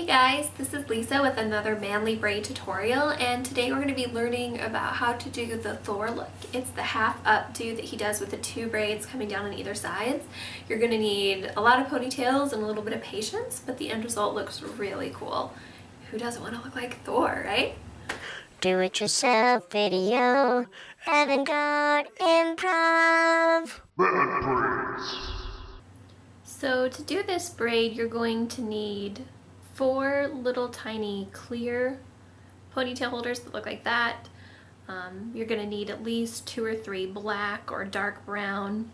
guys, this is Lisa with another manly braid tutorial, and today we're going to be learning about how to do the Thor look. It's the half updo that he does with the two braids coming down on either sides. You're going to need a lot of ponytails and a little bit of patience, but the end result looks really cool. Who doesn't want to look like Thor, right? Do it yourself video, avant-garde improv. Bad braids. So to do this braid, you're going to need 4 little tiny clear ponytail holders that look like that. You're going to need at least 2 or 3 black or dark brown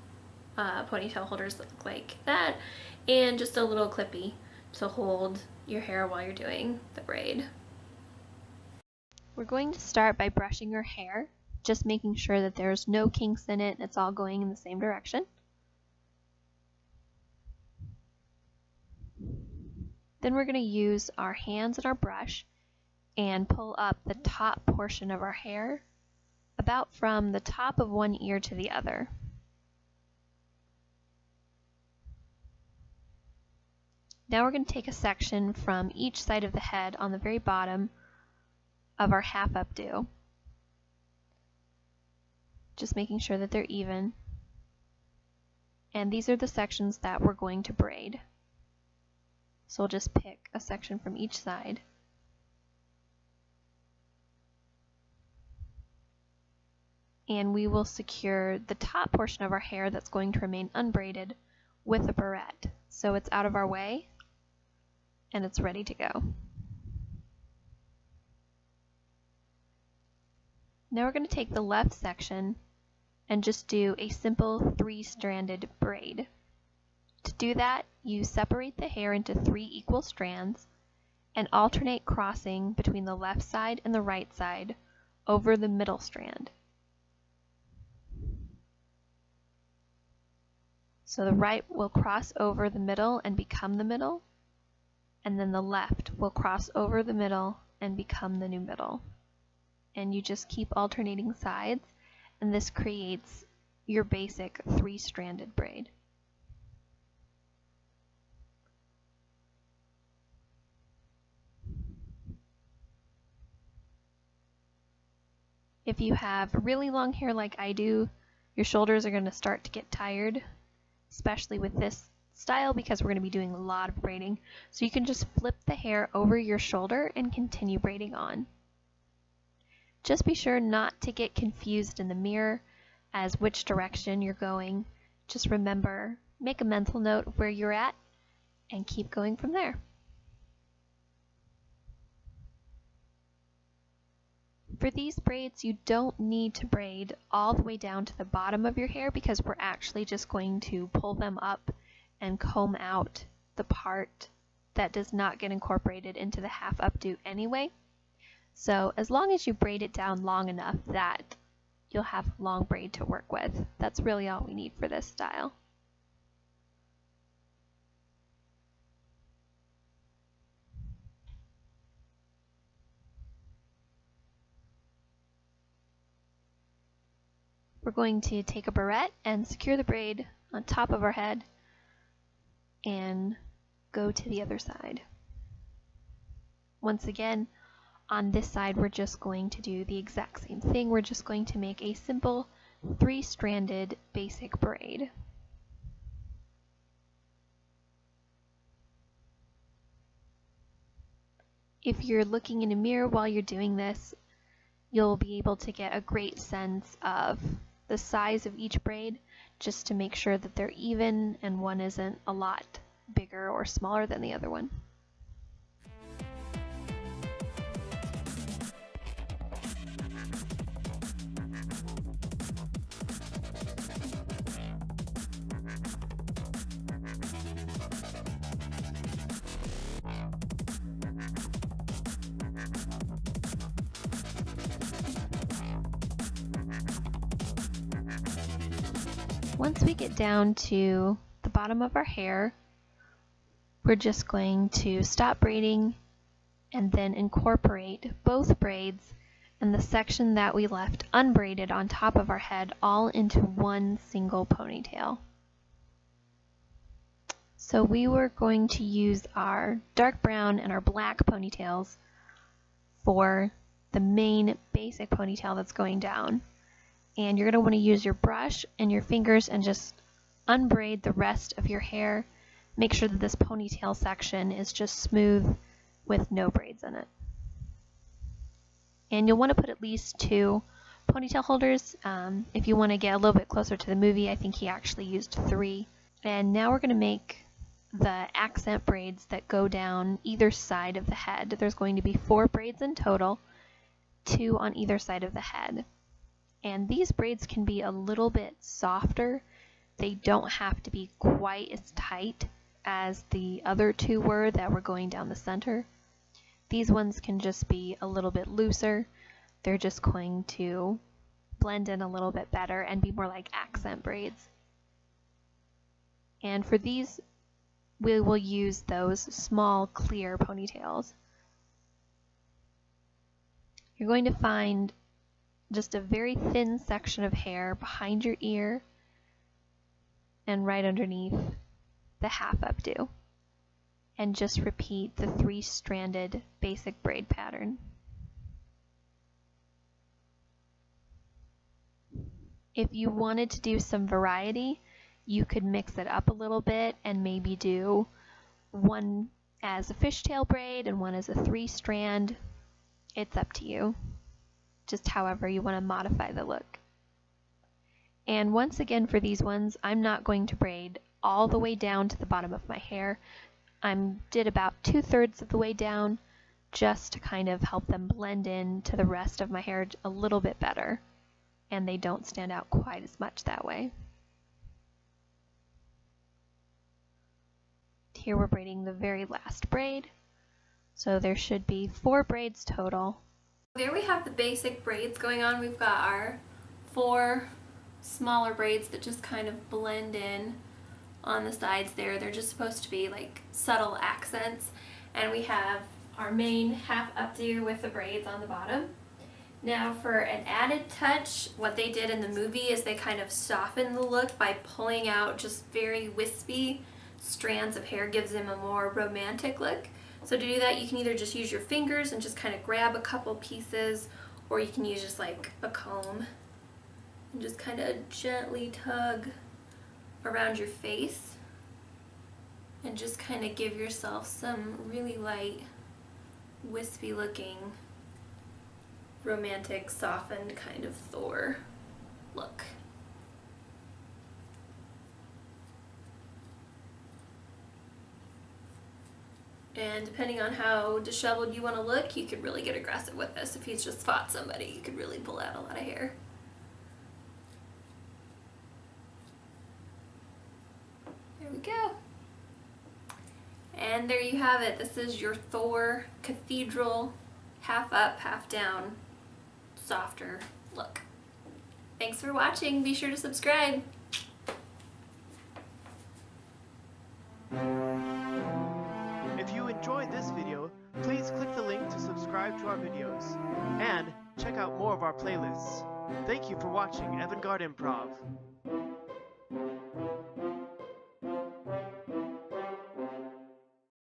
ponytail holders that look like that, and just a little clippy to hold your hair while you're doing the braid. We're going to start by brushing your hair, just making sure that there's no kinks in it and it's all going in the same direction. Then we're going to use our hands and our brush and pull up the top portion of our hair, about from the top of one ear to the other. Now we're going to take a section from each side of the head on the very bottom of our half updo, just making sure that they're even. And these are the sections that we're going to braid. So we'll just pick a section from each side. And we will secure the top portion of our hair that's going to remain unbraided with a barrette. So it's out of our way and it's ready to go. Now we're going to take the left section and just do a simple 3-stranded braid. To do that, you separate the hair into 3 equal strands and alternate crossing between the left side and the right side over the middle strand. So the right will cross over the middle and become the middle, and then the left will cross over the middle and become the new middle. And you just keep alternating sides, and this creates your basic 3-stranded braid. If you have really long hair like I do, your shoulders are going to start to get tired, especially with this style because we're going to be doing a lot of braiding. So you can just flip the hair over your shoulder and continue braiding on. Just be sure not to get confused in the mirror as which direction you're going. Just remember, make a mental note of where you're at and keep going from there. For these braids, you don't need to braid all the way down to the bottom of your hair because we're actually just going to pull them up and comb out the part that does not get incorporated into the half updo anyway. So as long as you braid it down long enough that you'll have long braid to work with, that's really all we need for this style. We're going to take a barrette and secure the braid on top of our head and go to the other side. Once again, on this side we're just going to do the exact same thing. We're just going to make a simple 3-stranded basic braid. If you're looking in a mirror while you're doing this, you'll be able to get a great sense of the size of each braid, just to make sure that they're even and one isn't a lot bigger or smaller than the other one. Once we get down to the bottom of our hair, we're just going to stop braiding and then incorporate both braids and the section that we left unbraided on top of our head all into one single ponytail. So we were going to use our dark brown and our black ponytails for the main basic ponytail that's going down. And you're going to want to use your brush and your fingers and just unbraid the rest of your hair. Make sure that this ponytail section is just smooth with no braids in it. And you'll want to put at least 2 ponytail holders. If you want to get a little bit closer to the movie, I think he actually used 3. And now we're going to make the accent braids that go down either side of the head. There's going to be 4 braids in total, 2 on either side of the head. And these braids can be a little bit softer. They don't have to be quite as tight as the other 2 were that were going down the center. These ones can just be a little bit looser. They're just going to blend in a little bit better and be more like accent braids. And for these, we will use those small clear ponytails. You're going to find just a very thin section of hair behind your ear and right underneath the half updo. And just repeat the 3-stranded basic braid pattern. If you wanted to do some variety, you could mix it up a little bit and maybe do one as a fishtail braid and one as a 3-strand. It's up to you, just however you want to modify the look. And once again for these ones, I'm not going to braid all the way down to the bottom of my hair. I did about 2/3 of the way down just to kind of help them blend in to the rest of my hair a little bit better, and they don't stand out quite as much that way. Here we're braiding the very last braid, so there should be 4 braids total. There we have the basic braids going on. We've got our 4 smaller braids that just kind of blend in on the sides there. They're just supposed to be like subtle accents. And we have our main half updo with the braids on the bottom. Now for an added touch, what they did in the movie is they kind of softened the look by pulling out just very wispy strands of hair. Gives them a more romantic look. So to do that, you can either just use your fingers and just kind of grab a couple pieces, or you can use just like a comb and just kind of gently tug around your face and just kind of give yourself some really light, wispy looking, romantic, softened kind of Thor look. And depending on how disheveled you want to look, you could really get aggressive with this. If he's just fought somebody, you could really pull out a lot of hair. There we go. And there you have it. This is your Thor cathedral, half up, half down, softer look. Thanks for watching. Be sure to subscribe. If you enjoyed this video, please click the link to subscribe to our videos, and check out more of our playlists. Thank you for watching Avant-Garde Improv.